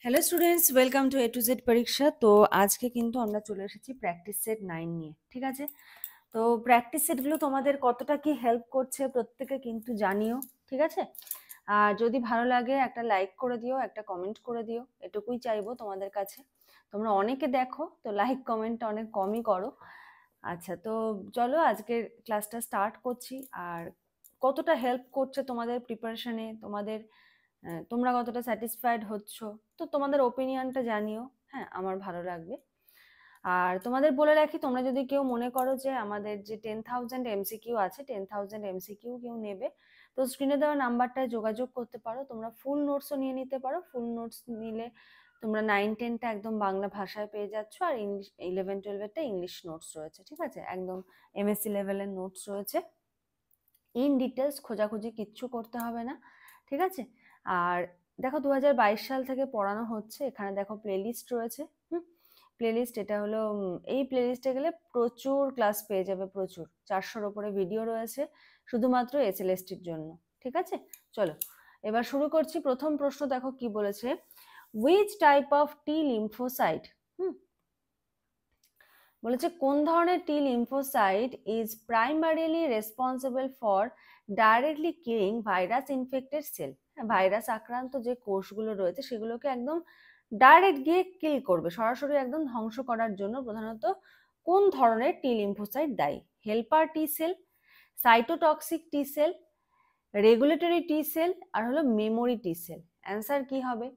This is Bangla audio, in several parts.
Hello students, welcome to A to Z পরীক্ষা। তো আজকে কিন্তু আমরা চলে এসেছি প্র্যাকটিস সেট 9 নিয়ে। ঠিক আছে, তো প্র্যাকটিস সেটগুলো তোমাদের কতটা কি হেল্প করছে প্রত্যেকে কিন্তু জানিও। ঠিক আছে, আর যদি ভালো লাগে একটা লাইক করে দিও, একটা কমেন্ট করে দিও, এটুকুই চাইবো তোমাদের কাছে। তোমরা অনেকে দেখো, তো লাইক কমেন্টটা অনেক কমই করো। আচ্ছা, তো চলো আজকের ক্লাসটা স্টার্ট করছি। আর কতটা হেল্প করছে তোমাদের প্রিপারেশনে, তোমরা কতটা স্যাটিসফাইড হচ্ছ, তো তোমাদের ওপিনিয়নটা জানিও। হ্যাঁ, আমার ভালো লাগবে। আর তোমাদের বলে রাখি, তোমরা যদি কেউ মনে করো যে আমাদের যে 10,000 এমসিকিউ আছে, 10,000 এমসিকিউ কেউ নেবে, তো স্ক্রিনে দেওয়া নাম্বারটায় যোগাযোগ করতে পারো। তোমরা ফুল নোটসও নিয়ে নিতে পারো। ফুল নোটস নিলে তোমরা 9-10টা একদম বাংলা ভাষায় পেয়ে যাচ্ছ, আর ইংলিশ 11-12টা ইংলিশ নোটস রয়েছে। ঠিক আছে, একদম এমএসসি লেভেলের নোটস রয়েছে। ইন ডিটেলস খোঁজাখুঁজি কিচ্ছু করতে হবে না। ঠিক আছে, আর দেখো 2022 সাল থেকে পড়ানো হচ্ছে। এখানে দেখো প্লেলিস্ট রয়েছে। প্লেলিস্ট এটা হলো, এই প্লেলিস্টে গেলে প্রচুর ক্লাস পেয়ে যাবে, প্রচুর 400-র ওপরে ভিডিও রয়েছে শুধুমাত্র এসএলএসটির জন্য। ঠিক আছে, চলো এবার শুরু করছি। প্রথম প্রশ্ন দেখো কি বলেছে, which type of T lymphocyte, বলেছে কোন ধরনের T lymphocyte is primarily responsible for directly killing virus infected cell. Virus আক্রান্ত যে কোষগুলো রয়েছে সেগুলোকে একদম ডাইরেক্ট গিয়ে কিল করবে, সরাসরি একদম ধ্বংস করার জন্য প্রধানত কোন ধরনের টি লিম্ফোসাইট দায়ী? Helper T cell, cytotoxic T cell, regulatory T cell, আর হলো মেমোরি টি সেল। অ্যান্সার কি হবে?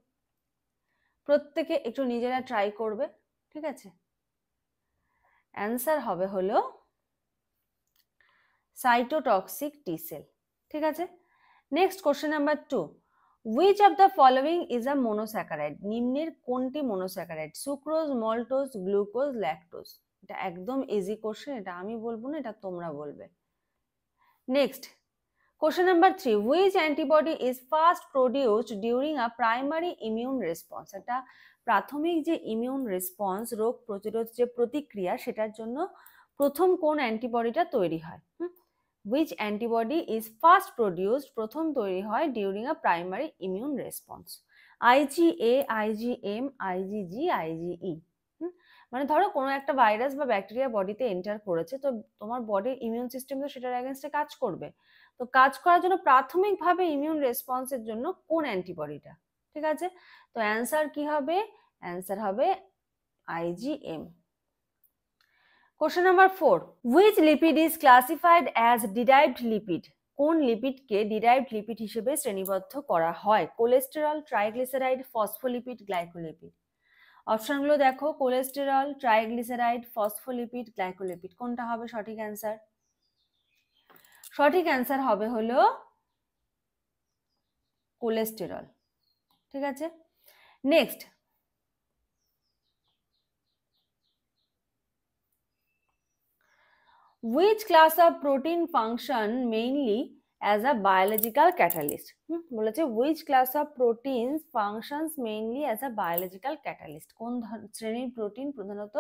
প্রত্যেকে একটু নিজেরা ট্রাই করবে। ঠিক আছে, অ্যান্সার হবে হলো সাইটোটক্সিক টি সেল। ঠিক আছে, next question number 2, which of the following is a monosaccharide? নিম্নের কোনটি monosaccharide? Sucrose, maltose, glucose, lactose. এটা একদম ইজি কোশ্চেন, এটা আমি বলবো না, এটা তোমরা বলবে। Next question number 3, which antibody is first produced during a primary immune response? এটা প্রাথমিক যে ইমিউন রেসপন্স, রোগ প্রতিরোধ যে প্রতিক্রিয়া, সেটার জন্য প্রথম কোন অ্যান্টিবডিটা তৈরি হয়? which antibody is first produced, প্রথম তৈরি হয় during a primary immune response? IgA, IgM, IgG, IgE। মানে ধরো কোনো একটা ভাইরাস বা ব্যাকটেরিয়া বডিতে এন্টার করেছে, তো তোমার বডির ইমিউন সিস্টেম তো সেটার এগেনস্টে কাজ করবে। তো কাজ করার জন্য প্রাথমিকভাবে ইমিউন রেসপন্সের জন্য কোন অ্যান্টিবডিটা? ঠিক আছে, তো অ্যান্সার কি হবে? অ্যান্সার হবে IgM। Question number 4, which lipid is classified as derived lipid? কোন লিপিডকে ডিরাইভড লিপিড হিসেবে শ্রেণীবদ্ধ করা হয়? Cholesterol, triglyceride, phospholipid, glycolipid. অপশনগুলো দেখো, কোলেস্টেরল, ট্রাইগ্লিসারাইড, ফসফোলিপিড, গ্লাইকোলিপিড। কোনটা হবে সঠিক অ্যান্সার? সঠিক অ্যান্সার হবে হলো কোলেস্টেরল। ঠিক আছে, next, which class of protein function mainly as a biological catalyst? বলেছে which class of proteins functions mainly as a biological catalyst? কোন শ্রেণীর প্রোটিন প্রধানত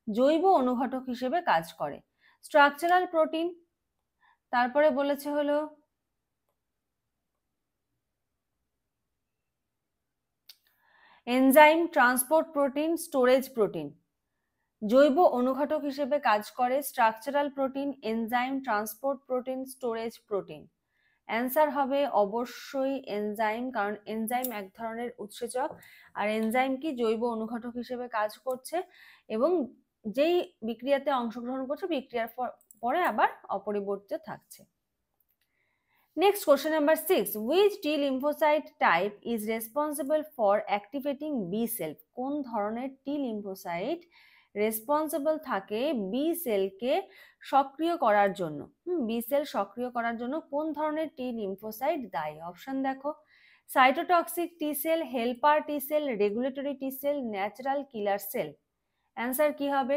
জৈব অনুঘটক হিসেবে কাজ করে? স্ট্রাকচারাল প্রোটিন, তারপরে বলেছে হলো enzyme, transport protein, storage protein. জৈব অনুঘটক হিসেবে কাজ করে structural protein, enzyme, transport protein, storage protein. Answer হবে অবশ্যই এনজাইম, কারণ এনজাইম এক ধরনের উৎসেচক, আর এনজাইম কি জৈব অনুঘটক হিসেবে কাজ করছে, এবং যেই বিক্রিয়াতে অংশগ্রহণ করছে বিক্রিয়ার পরে আবার অপরিবর্তিত থাকছে। Next question number 6, which T lymphocyte type is responsible for activating B cell? কোন ধরনের টি লিম্ফোসাইট রেসপন্সিবল থাকে বি সেলকে সক্রিয় করার জন্য? বি সেল সক্রিয় করার জন্য কোন ধরনের টি লিম্ফোসাইট দায়ী? অপশন দেখো, cytotoxic T cell, helper T cell, regulatory T cell, natural killer cell. Answer কি হবে?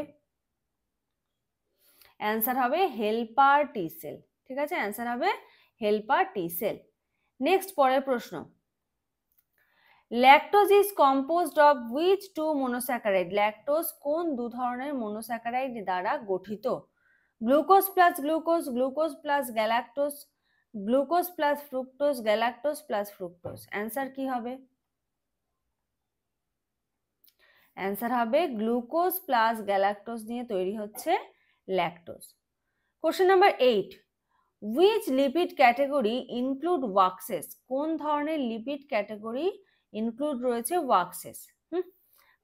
অ্যান্সার হবে হেল্পার টি সেল। ঠিক আছে, অ্যান্সার হবে হেল্পার টি সেল। নেক্সট পরের প্রশ্ন, lactose is composed of which two monosaccharide? Lactose কোন দু ধরনের মনোস্যাকারাইড দ্বারা গঠিত? Glucose plus glucose, glucose plus galactose, glucose plus fructose, galactose plus fructose. Answer কি হবে? অ্যান্সার হবে গ্লুকোজ প্লাস গ্যালাক্টোজ নিয়ে তৈরি হচ্ছে lactose. Question number 8, which lipid category include waxes? কোন ধরনের লিপিড ক্যাটাগরি ইনক্লুড রয়েছে ওয়াক্সেস?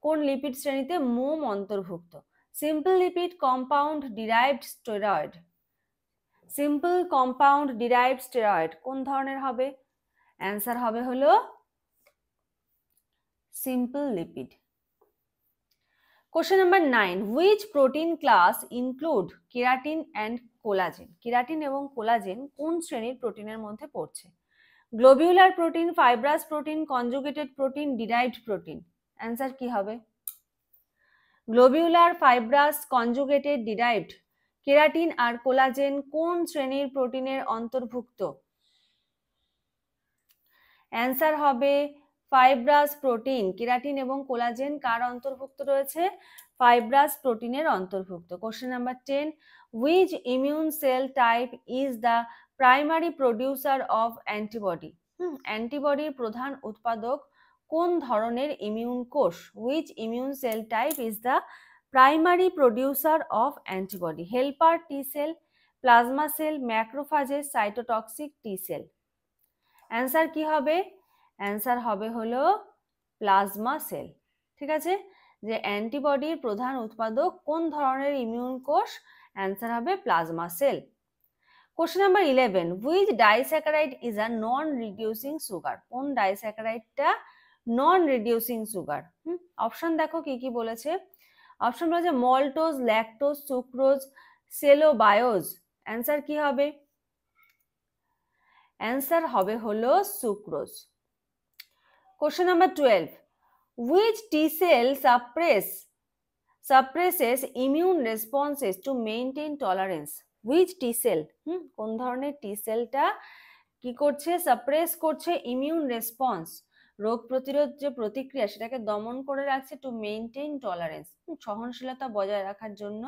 কোন লিপিড শ্রেণীতে মোম অন্তর্ভুক্ত? Simple lipid, compound, derived steroid. Simple, compound, derived steroid কোন ধরনের হবে? অ্যান্সার হবে হলো simple lipid. Question number 9, which protein class include keratin and collagen? Keratin এবং কোলাজেন কোন শ্রেণীর প্রোটিনের মধ্যে পড়ছে? Globular protein, fibrous protein, conjugated protein, derived protein. Answer কি হবে? Globular, fibrous, conjugated, derived. Keratin আর কোলাজেন কোন শ্রেণীর প্রোটিনের অন্তর্ভুক্ত? অ্যান্সার হবে ফাইব্রাস প্রোটিন। কেরাটিন এবং কোলাজেন কার অন্তর্ভুক্ত রয়েছে? ফাইব্রাস প্রোটিনের অন্তর্ভুক্ত। Question number 10, which immune cell type is the primary producer of antibody? অ্যান্টিবডির প্রধান উৎপাদক কোন ধরনের ইমিউন কোষ? Which immune cell type is the primary producer of antibody? Helper T cell, plasma cell, macrophages, cytotoxic T cell. Answer কি হবে? অ্যান্সার হবে হলো প্লাজমা সেল। ঠিক আছে, যে অ্যান্টিবডির প্রধান উৎপাদক কোন ধরনের ইমিউন কোষ? অ্যান্সার হবে plasma sell. Question number 11, which disaccharide is a non reducing sugar? কোন ডাইস্যাকারাইডটা নন রিডিউসিং সুগার? অপশন দেখো কি কি বলেছে। অপশন বলেছে maltose, lactose, sucrose, cellobiose. Answer কি হবে? অ্যান্সার হবে হলো sucrose. Question number 12, which T cell suppresses immune responses to maintain tolerance? which T cell, কোন ধরনের টি সেলটা কি করছে? সাপ্রেস করছে ইমিউন রেসপন্স, রোগ প্রতিরোধ যে প্রতিক্রিয়া সেটাকে দমন করে রাখছে, টু মেইনটেইন টলারেন্স, সহনশীলতা বজায় রাখার জন্য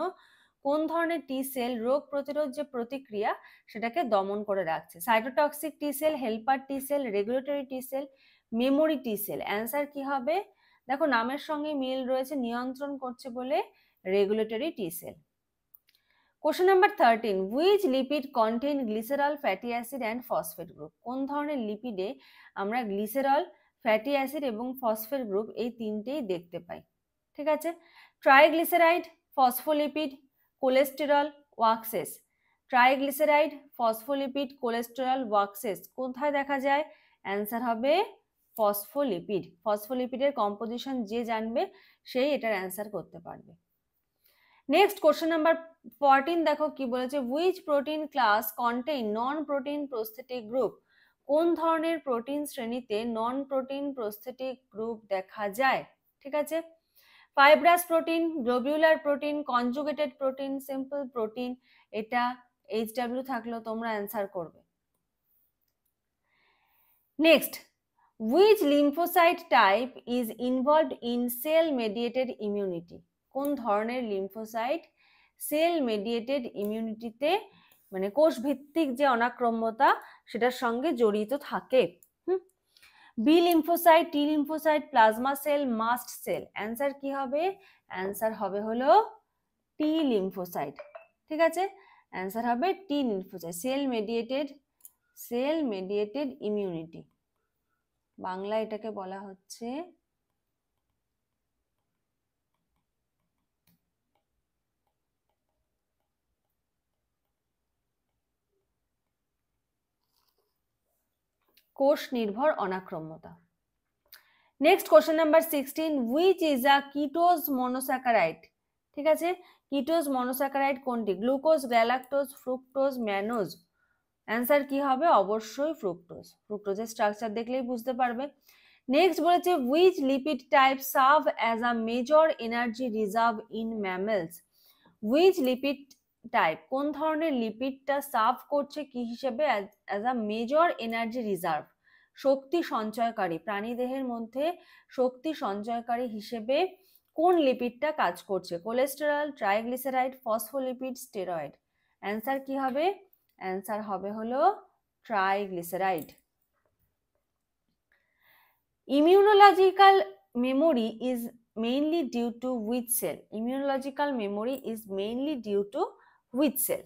কোন ধরনের টি সেল রোগ প্রতিরোধ যে প্রতিক্রিয়া সেটাকে দমন করে রাখছে? Cytotoxic T cell, helper T cell, regulatory T sell, memory T cell. Answer কি হবে? দেখো নামের সঙ্গে মিল রয়েছে, নিয়ন্ত্রণ করছে বলে regulatory T cell. Question number 13, which lipid contain glycerol, fatty acid and phosphate group? কোন ধরনের লিপিডে আমরা গ্লিসেরল, ফ্যাটি অ্যাসিড এবং ফসফেট গ্রুপ এই তিনটেই দেখতে পাই? ঠিক আছে, triglyceride, phospholipid, cholesterol, waxes. Triglyceride, phospholipid, cholesterol, waxes কোথায় দেখা যায়? অ্যান্সার হবে ফসফোলিপিড। ফসফোলিপিডের কম্পোজিশন যে জানবে সেই এটার অ্যান্সার করতে পারবে। নেক্সট কোশ্চেন নাম্বার 14 দেখো কি বলেছে, which protein class contain non protein prosthetic group? কোন ধরনের প্রোটিন শ্রেণীতে নন প্রোটিন প্রস্থেটিক গ্রুপ দেখা যায়? ঠিক আছে, fibrous protein, globular protein, conjugated protein, simple protein. এটা HW থাকলেও তোমরা অ্যান্সার করবে। Next, which lymphocyte type is involved in cell mediated immunity? কোন ধরনের লিম্ফোসাইট সেল মেডিয়েটেড ইমিউনিটিতে মানে কোষ ভিত্তিক যে অনাক্রম্যতা সেটার সঙ্গে জড়িত থাকে? B lymphocyte, T lymphocyte, plasma cell, mast cell. Answer কি হবে? অ্যান্সার হবে হলো টি লিম্ফোসাইট। ঠিক আছে, অ্যান্সার হবে T lymphocyte. Cell mediated immunity, Bangla এটাকে বলা হচ্ছে কোষ নির্ভর অনাক্রম্যতা। Next question number 16, which is a ketose monosaccharide? ঠিক আছে, কিটোজ মনোস্যাকারাইড কোনটি? Glucose, galactose, fructose, mannose. Answer কি হবে? অবশ্যই ফ্রুক্টোজ। ফ্রুক্টোজের স্ট্রাকচার দেখলেই বুঝতে পারবে। নেক্সট বলেছে, which lipid type serve as a major energy reserve in mammals? Which lipid type, কোন ধরনের লিপিডটা সার্ভ করছে কি হিসেবে? As a major energy reserve, শক্তি সঞ্চয়কারী। প্রাণীদেহের মধ্যে শক্তি সঞ্চয়কারী হিসেবে কোন লিপিডটা কাজ করছে? Cholesterol, triglyceride, phospholipid, steroid. Answer কি হবে? অ্যান্সার হবে হলো triglyceride. Immunological memory is mainly due to which cell? Immunological memory is mainly due to which cell?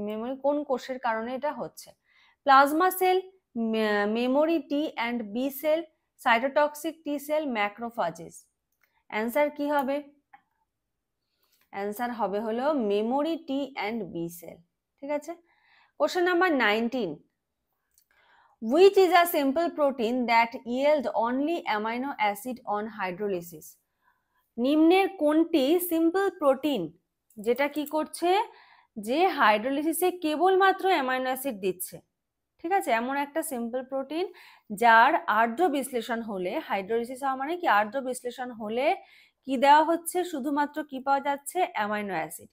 Memory কোন কোষের কারণে এটা হচ্ছে? Plasma cell, memory T and B cell, cytotoxic T cell, macrophages. Answer কি হবে? অ্যান্সার হবে হলো memory T and B cell. ঠিক আছে। Question number 19, which is a simple protein that yield only amino acid on hydrolysis? নিম্নের কোনটি সিম্পল প্রোটিন যেটা কি করছে, যে হাইড্রোলিসিসে কেবলমাত্র অ্যামাইনো অ্যাসিড দিচ্ছে? ঠিক আছে, এমন একটা সিম্পল প্রোটিন যার আর্দ্র বিশ্লেষণ হলে, হাইড্রোলিসিস হওয়া মানে কি আর্দ্র বিশ্লেষণ হলে কি দেওয়া হচ্ছে, শুধুমাত্র কি পাওয়া যাচ্ছে, অ্যামাইনো অ্যাসিড।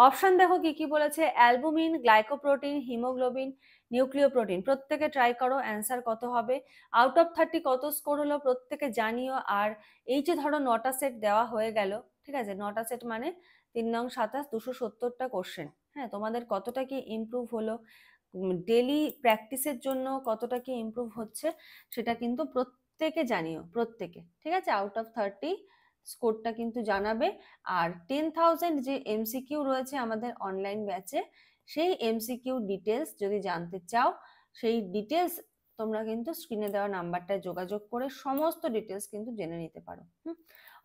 অপশন দেখো কি কি বলেছে, অ্যালবুমিন, গ্লাইকোপ্রোটিন, হিমোগ্লোবিন, নিউক্লিওপ্রোটিন। প্রত্যেকে ট্রাই করো, অ্যান্সার কত হবে। আউট অফ 30 কত স্কোর হলো প্রত্যেকে জানিও। আর এই যে ধরো 9টা সেট দেওয়া হয়ে গেল, ঠিক আছে, 9টা সেট মানে 3 নং 27, 270টা কোশ্চেন। হ্যাঁ, তোমাদের কতটা কি ইমপ্রুভ হলো, ডেলি প্র্যাকটিসের জন্য কতটা কি ইমপ্রুভ হচ্ছে সেটা কিন্তু প্রত্যেকে জানিও, প্রত্যেকে। ঠিক আছে, আউট অফ 30 স্কোরটা কিন্তু জানাবে। আর 10,000 যে এমসিকিউ রয়েছে আমাদের অনলাইন ব্যাচে, সেই এমসিকিউ ডিটেলস যদি জানতে চাও, সেই ডিটেলস তোমরা কিন্তু স্ক্রিনে দেওয়া নাম্বারটায় যোগাযোগ করে সমস্ত ডিটেলস কিন্তু জেনে নিতে পারো।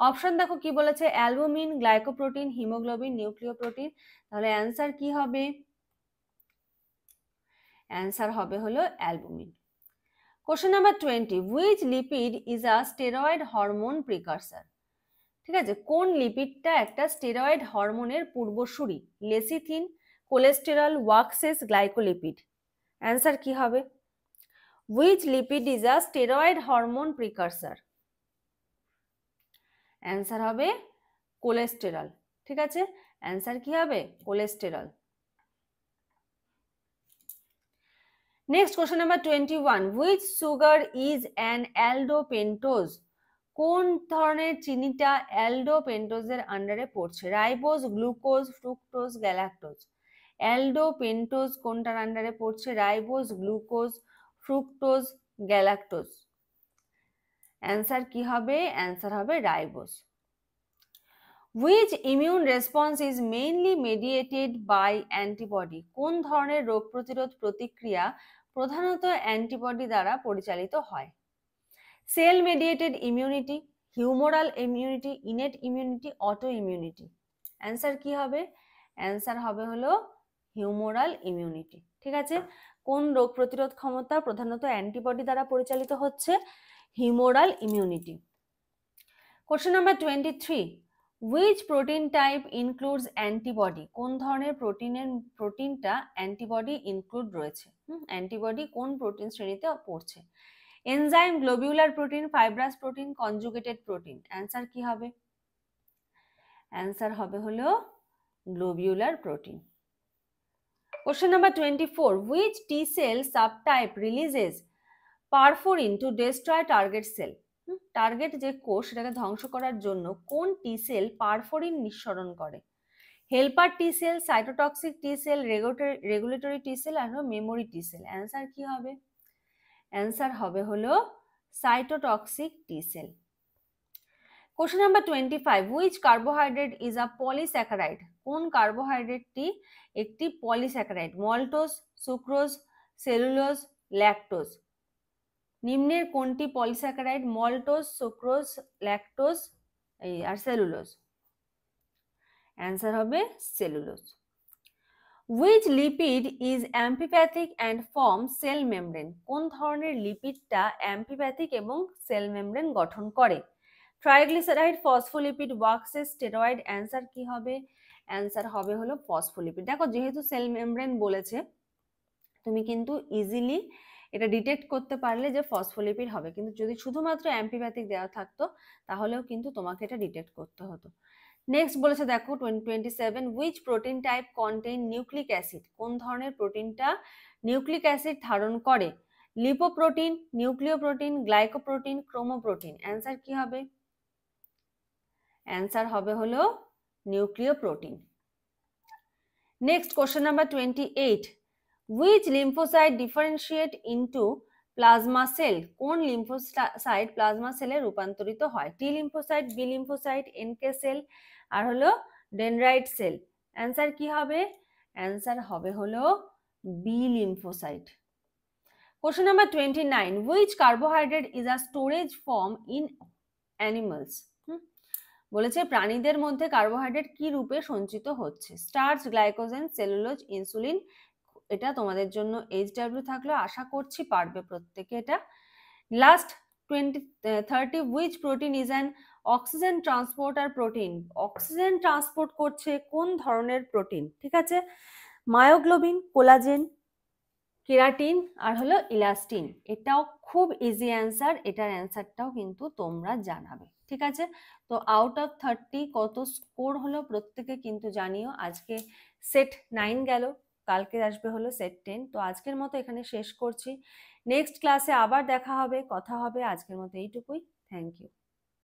অপশন দেখো কি বলেছে, অ্যালবুমিন, গ্লাইকোপ্রোটিন, হিমোগ্লোবিন, নিউক্লিওপ্রোটিন। তাহলে অ্যান্সার কি হবে? অ্যান্সার হবে হলো albumin. Question number 20, which lipid is a steroid hormone precursor? ঠিক আছে, কোন লিপিডটা একটা স্টেরয়েড হরমোনের পূর্বসূরি? Lecithin, cholesterol, waxes, glycolipid. Answer কি হবে? Which lipid is a steroid hormone precursor? Answer হবে কোলেস্টেরল। ঠিক আছে, অ্যান্সার কি হবে? Cholesterol. Next question number 21, which sugar is an aldopentose? কোন ধরনের চিনিটা অ্যালডোপেন্টোজের আন্ডারে পড়ছে? Ribose, glucose, fructose, galactose. Aldopentose কোনটার আন্ডারে পড়ছে? Ribose, glucose, fructose, galactose. Answer কি হবে? অ্যান্সার হবে ribose. Which immune response is mainly mediated by antibody? কোন ধরনের রোগ প্রতিরোধ প্রতিক্রিয়া প্রধানত অ্যান্টিবডি দ্বারা পরিচালিত হয়? Cell mediated immunity, humoral immunity, innate immunity, autoimmunity. Answer কি হবে? অ্যান্সার হবে হলো হিউমোরাল ইমিউনিটি। ঠিক আছে, কোন রোগ প্রতিরোধ ক্ষমতা প্রধানত অ্যান্টিবডি দ্বারা পরিচালিত হচ্ছে? Humoral immunity. Question number 23, which protein type includes antibody? কোন ধরনের প্রোটিনটা অ্যান্টিবডি ইনক্লুড রয়েছে? অ্যান্টিবডি কোন প্রোটিন শ্রেণীতে পড়ছে? Enzyme, globular protein, fibrous protein, conjugated protein. Answer কি হবে? অ্যান্সার হবে হলো globular protein. Question number 24, which T cell subtype releases perforin to destroy target cell? Target যে কোষ সেটাকে ধ্বংস করার জন্য কোন টি সেল পারফোরিন নিঃসরণ করে? Helper T cell, cytotoxic T cell, regulatory T cell আর মেমোরি টি সেল। অ্যান্সার কি হবে? অ্যান্সার হবে হলো cytotoxic T cell. Question number 25, which carbohydrate is a polysaccharide? কোন কার্বোহাইড্রেটটি একটি polysaccharide? Maltose, sucrose, cellulose, lactose. নিম্নের কোনটি পলিস্যাকারাইড? মল্টোজ, সুক্রোজ, ল্যাকটোজ আর সেলুলোজ। অ্যান্সার হবে cellulose. Which lipid is amphipathic and form cell membrane? কোন ধরনের লিপিডটা অ্যাম্পিপ্যাথিক এবং সেল মেমব্রেন গঠন করে? Triglyceride, phospholipid, waxes, steroid. Answer কি হবে? অ্যান্সার হবে হলো ফসফোলিপিড। দেখো, যেহেতু সেল মেমব্রেন বলেছে, তুমি কিন্তু ইজিলি এটা ডিটেক্ট করতে পারলে যে ফসফোলিপিড হবে, কিন্তু যদি শুধুমাত্র অ্যাম্পিপ্যাথিক দেওয়া থাকতো তাহলেও কিন্তু তোমাকে এটা ডিটেক্ট করতে হতো। নেক্সট বলেছে দেখো 27, which protein type contain nucleic acid? কোন ধরনের প্রোটিনটা নিউক্লিক অ্যাসিড ধারণ করে? Lipoprotein, nucleoprotein, glycoprotein, chromoprotein. Answer কি হবে? অ্যান্সার হবে হলো nucleoprotein. Next question number 28, which lymphocyte differentiate into plasma cell, কোন লিম্ফোসাইট প্লাজমা সেলে রূপান্তরিত হয়? T lymphocyte, B lymphocyte, NK cell, আর হলো ডেনড্রাইট সেল। অ্যান্সার কি হবে? অ্যান্সার হবে হলো B lymphocyte. Question number 29. Which carbohydrate is a storage form in animals? বলেছে প্রাণীদের মধ্যে কার্বোহাইড্রেট কি রূপে সঞ্চিত হচ্ছে? Starch, glycogen, cellulose, insulin. এটা তোমাদের জন্য HW থাকলো, আশা করছি পারবে প্রত্যেকে এটা। Last 30. Which protein is an oxygen transporter protein? Oxygen transport করছে কোন ধরনের প্রোটিন? ঠিক আছে, মায়োগ্লোবিন, কোলাজেন, কেরাটিন, আর হলো ইলাস্টিন। এটাও খুব ইজি অ্যান্সার, এটার অ্যান্সারটাও কিন্তু তোমরা জানাবে। ঠিক আছে, তো আউট অফ 30 কত স্কোর হলো প্রত্যেকে কিন্তু জানিও। আজকে সেট 9 গেল, কালকে আসবে হলো সেট 10। তো আজকের মতো এখানে শেষ করছি, নেক্সট ক্লাসে আবার দেখা হবে, কথা হবে। আজকের মতো এইটুকুই, থ্যাংক ইউ।